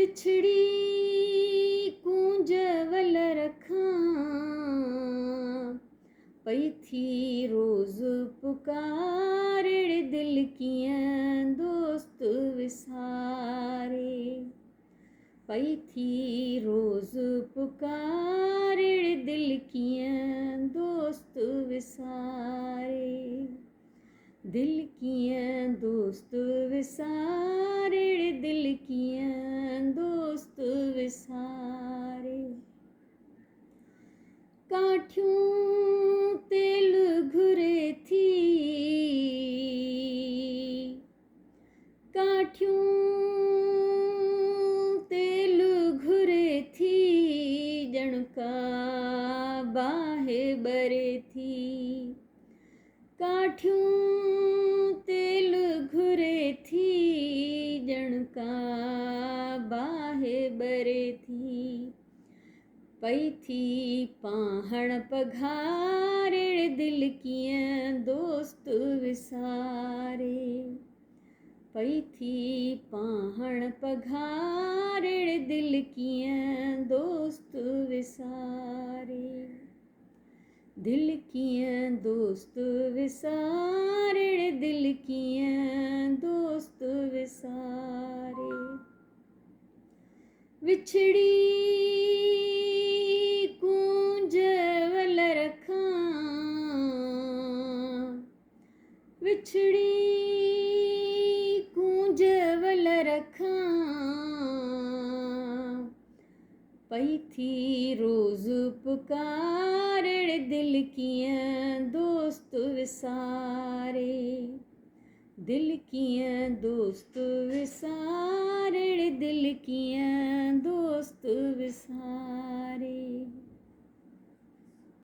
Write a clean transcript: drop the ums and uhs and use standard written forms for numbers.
विछड़ी कूंजवल रखां, पई थी रोज पुकारे दिल कियां दोस्त विसारे। पई थी रोज पुकारे दिल कियां दोस्त विसारे। दिल कियां दोस्त विसारे, दिल कियां दोस्त विसारे। काठियूं तेल घुरे थी, काठियूं तेल घुरे थी, जणका बाहे बरे थी। काठियूं तेल घुरे थी, जणका बाहे बरे थी। पई थी पाहण पघारे, दिल कियां दोस्त विसारे। पई थी पाहण पघारे, दिल कियां दोस्त विसारे। दिल कियां दोस्त विसारे, दिल कियां दोस्त विसारे। विछड़ी कूंजवल रखां, विछड़ी कूंजवल रखां, पई थी रोज पुकारे, दिल कियां दोस्त विसारे। दिल कियां दोस्त विसारे, दिल कियां दोस्त विसारे।